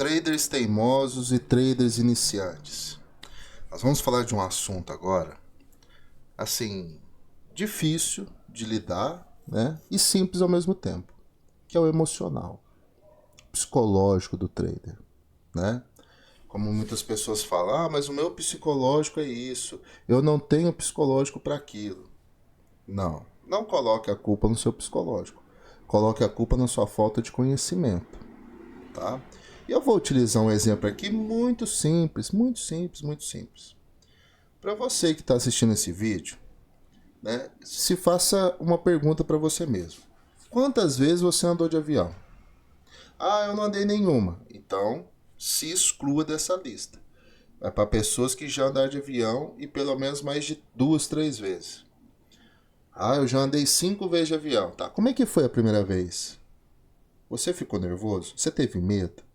Traders teimosos e traders iniciantes. Nós vamos falar de um assunto agora, assim, difícil de lidar, né? E simples ao mesmo tempo, que é o emocional, psicológico do trader, né? Como muitas pessoas falam, mas o meu psicológico é isso, eu não tenho psicológico para aquilo. Não coloque a culpa no seu psicológico, coloque a culpa na sua falta de conhecimento, tá? E eu vou utilizar um exemplo aqui muito simples, muito simples, muito simples. Para você que está assistindo esse vídeo, né, se faça uma pergunta para você mesmo. Quantas vezes você andou de avião? Ah, eu não andei nenhuma. Então, se exclua dessa lista. É para pessoas que já andaram de avião e pelo menos mais de 2, 3 vezes. Ah, eu já andei 5 vezes de avião. Tá, como é que foi a primeira vez? Você ficou nervoso? Você teve medo?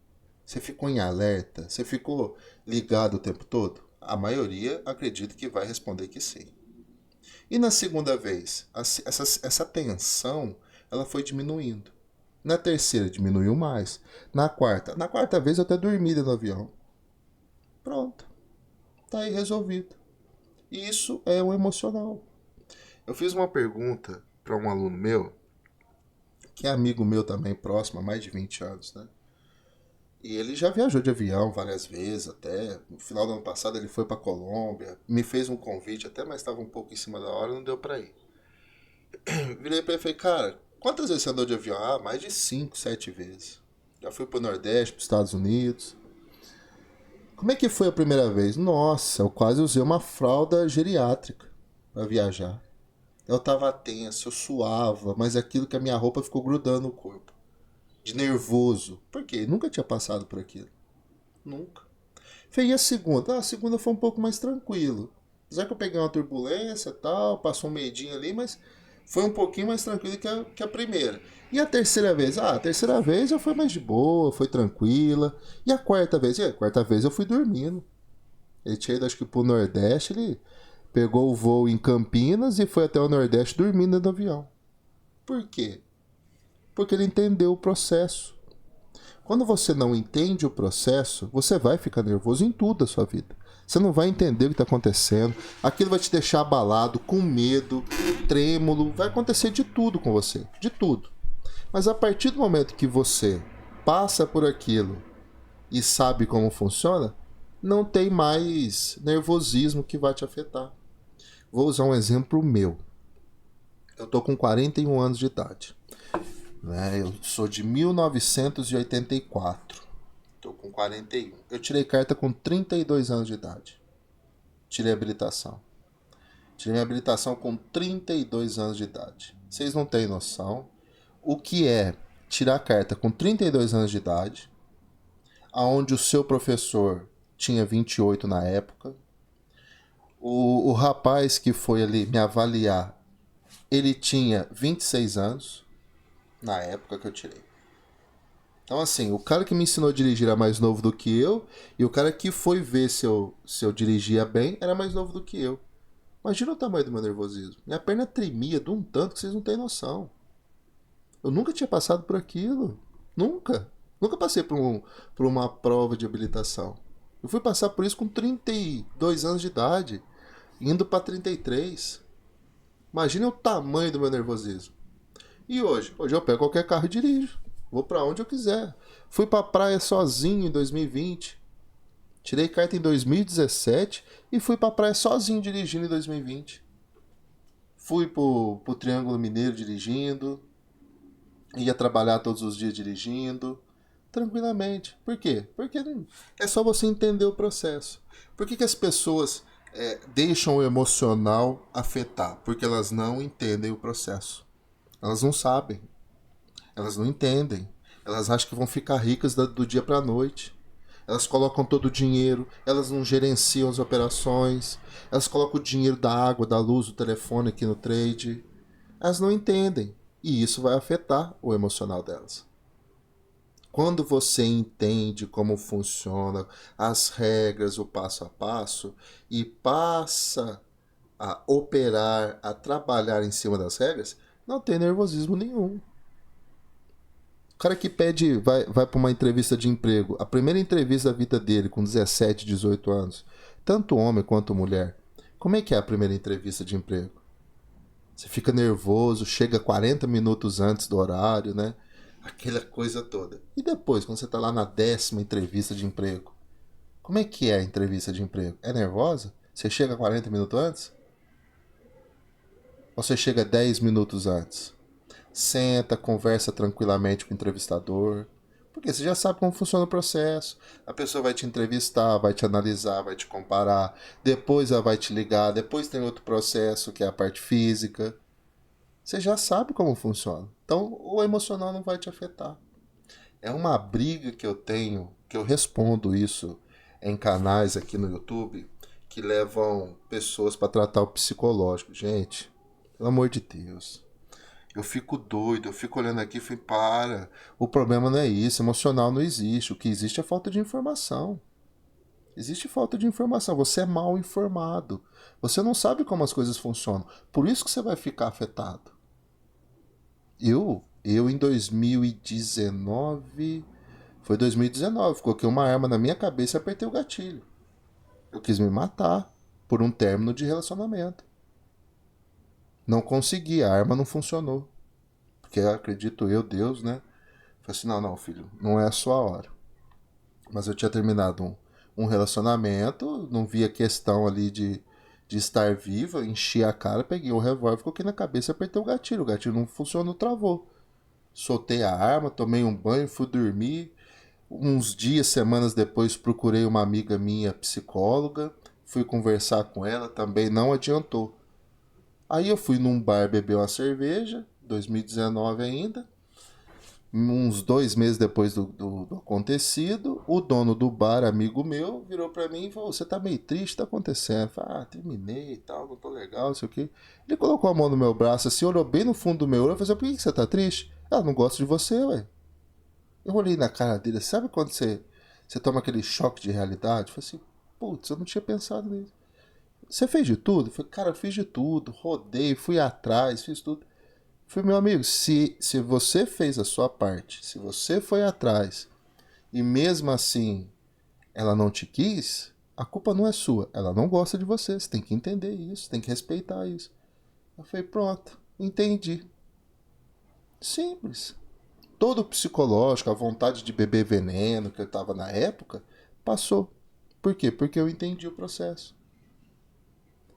Você ficou em alerta? Você ficou ligado o tempo todo? A maioria acredita que vai responder que sim. E na segunda vez, essa tensão ela foi diminuindo. Na terceira diminuiu mais. Na quarta vez eu até dormi no avião. Pronto, tá aí resolvido. E isso é o emocional. Eu fiz uma pergunta para um aluno meu, que é amigo meu também, próximo, há mais de 20 anos, né? E ele já viajou de avião várias vezes, até. No final do ano passado ele foi para Colômbia, me fez um convite até, mas estava um pouco em cima da hora, não deu para ir. Virei pra ele e falei, cara, quantas vezes você andou de avião? Ah, mais de 5, 7 vezes. Já fui pro Nordeste, pros Estados Unidos. Como é que foi a primeira vez? Nossa, eu quase usei uma fralda geriátrica para viajar. Eu tava tenso, eu suava, mas aquilo que a minha roupa ficou grudando no corpo. De nervoso. Por quê? Nunca tinha passado por aquilo. Nunca. Falei, e a segunda? Ah, a segunda foi um pouco mais tranquilo. Apesar que eu peguei uma turbulência e tal, passou um medinho ali, mas foi um pouquinho mais tranquilo que a primeira. E a terceira vez? Ah, a terceira vez já foi mais de boa, foi tranquila. E a quarta vez? E a quarta vez eu fui dormindo. Ele tinha ido, acho que pro Nordeste, ele pegou o voo em Campinas e foi até o Nordeste dormindo no avião. Por quê? Porque ele entendeu o processo. Quando você não entende o processo, você vai ficar nervoso em tudo da sua vida. Você não vai entender o que está acontecendo. Aquilo vai te deixar abalado, com medo, trêmulo. Vai acontecer de tudo com você. De tudo. Mas a partir do momento que você passa por aquilo e sabe como funciona, não tem mais nervosismo que vai te afetar. Vou usar um exemplo meu. Eu tô com 41 anos de idade. Né? Eu sou de 1984. Tô com 41. Eu tirei carta com 32 anos de idade. Tirei habilitação. Tirei minha habilitação com 32 anos de idade. Vocês não têm noção o que é tirar carta com 32 anos de idade, aonde o seu professor tinha 28 na época. O rapaz que foi ali me avaliar, ele tinha 26 anos na época que eu tirei. Então, assim, o cara que me ensinou a dirigir era mais novo do que eu, e o cara que foi ver se eu dirigia bem era mais novo do que eu. Imagina o tamanho do meu nervosismo. Minha perna tremia de um tanto que vocês não têm noção. Eu nunca tinha passado por aquilo. Nunca. Nunca passei por uma prova de habilitação. Eu fui passar por isso com 32 anos de idade, indo para 33. Imagina o tamanho do meu nervosismo. E hoje? Hoje eu pego qualquer carro e dirijo. Vou para onde eu quiser. Fui pra praia sozinho em 2020. Tirei carta em 2017 e fui pra praia sozinho dirigindo em 2020. Fui pro Triângulo Mineiro dirigindo. Ia trabalhar todos os dias dirigindo. Tranquilamente. Por quê? Porque é só você entender o processo. Por que as pessoas deixam o emocional afetar? Porque elas não entendem o processo. Elas não sabem. Elas não entendem. Elas acham que vão ficar ricas do dia para a noite. Elas colocam todo o dinheiro, elas não gerenciam as operações, elas colocam o dinheiro da água, da luz, do telefone aqui no trade. Elas não entendem. E isso vai afetar o emocional delas. Quando você entende como funciona as regras, o passo a passo, e passa a operar, a trabalhar em cima das regras, não tem nervosismo nenhum. O cara que pede, vai para uma entrevista de emprego, a primeira entrevista da vida dele, com 17, 18 anos, tanto homem quanto mulher, como é que é a primeira entrevista de emprego? Você fica nervoso, chega 40 minutos antes do horário, né? Aquela coisa toda. E depois, quando você tá lá na 10ª entrevista de emprego, como é que é a entrevista de emprego? É nervosa? Você chega 40 minutos antes? Ou você chega 10 minutos antes? Senta, conversa tranquilamente com o entrevistador. Porque você já sabe como funciona o processo. A pessoa vai te entrevistar, vai te analisar, vai te comparar. Depois ela vai te ligar. Depois tem outro processo, que é a parte física. Você já sabe como funciona. Então, o emocional não vai te afetar. É uma briga que eu tenho, que eu respondo isso em canais aqui no YouTube, que levam pessoas para tratar o psicológico. Gente, pelo amor de Deus. Eu fico doido, eu fico olhando aqui e falei, para. O problema não é isso, emocional não existe. O que existe é falta de informação. Existe falta de informação. Você é mal informado. Você não sabe como as coisas funcionam. Por isso que você vai ficar afetado. Eu em 2019, foi 2019, coloquei uma arma na minha cabeça e apertei o gatilho. Eu quis me matar por um término de relacionamento. Não consegui, a arma não funcionou. Porque acredito eu, Deus, né? Falei assim, não, filho, não é a sua hora. Mas eu tinha terminado um relacionamento, não via questão ali de estar viva, enchi a cara, peguei o revólver, coloquei na cabeça e apertei o gatilho não funcionou, travou. Soltei a arma, tomei um banho, fui dormir. Uns dias, semanas depois, procurei uma amiga minha, psicóloga, fui conversar com ela, também não adiantou. Aí eu fui num bar beber uma cerveja, 2019 ainda, uns 2 meses depois do acontecido, o dono do bar, amigo meu, virou pra mim e falou, você tá meio triste, tá acontecendo? Eu falei, terminei e tal, não tô legal, não sei o que. Ele colocou a mão no meu braço assim, olhou bem no fundo do meu olho e falou, por que você tá triste? Ela não gosta de você, ué. Eu olhei na cara dele, sabe quando você toma aquele choque de realidade? Eu falei assim, putz, eu não tinha pensado nisso. Você fez de tudo? Eu falei, cara, eu fiz de tudo, rodei, fui atrás, fiz tudo. Eu falei, meu amigo, se você fez a sua parte, se você foi atrás, e mesmo assim ela não te quis, a culpa não é sua. Ela não gosta de você, você tem que entender isso, tem que respeitar isso. Eu falei, pronto, entendi. Simples. Todo o psicológico, a vontade de beber veneno que eu estava na época, passou. Por quê? Porque eu entendi o processo.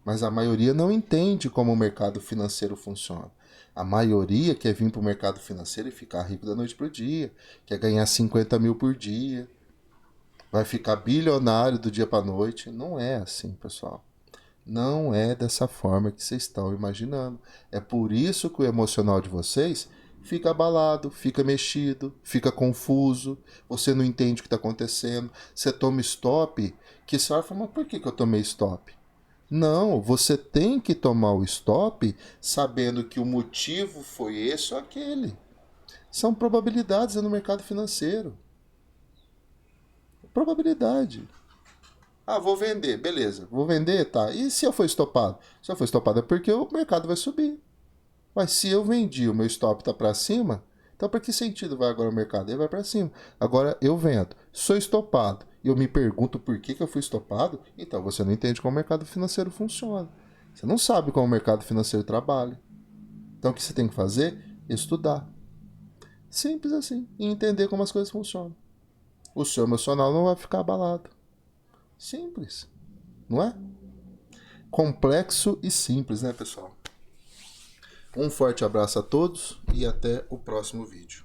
Mas a maioria não entende como o mercado financeiro funciona. A maioria quer vir para o mercado financeiro e ficar rico da noite para o dia, quer ganhar 50 mil por dia, vai ficar bilionário do dia para a noite. Não é assim, pessoal. Não é dessa forma que vocês estão imaginando. É por isso que o emocional de vocês fica abalado, fica mexido, fica confuso, você não entende o que está acontecendo, você toma stop, que você vai falar, mas por que eu tomei stop? Não, você tem que tomar o stop sabendo que o motivo foi esse ou aquele. São probabilidades no mercado financeiro. Probabilidade. Ah, vou vender, beleza. Vou vender, tá. E se eu for estopado? Se eu for estopado é porque o mercado vai subir. Mas se eu vendi, o meu stop tá para cima, então para que sentido vai agora o mercado? Ele vai para cima. Agora eu vendo, sou estopado e eu me pergunto por que eu fui estopado, então você não entende como o mercado financeiro funciona. Você não sabe como o mercado financeiro trabalha. Então o que você tem que fazer? Estudar. Simples assim. E entender como as coisas funcionam. O seu emocional não vai ficar abalado. Simples. Não é? Complexo e simples, né, pessoal? Um forte abraço a todos e até o próximo vídeo.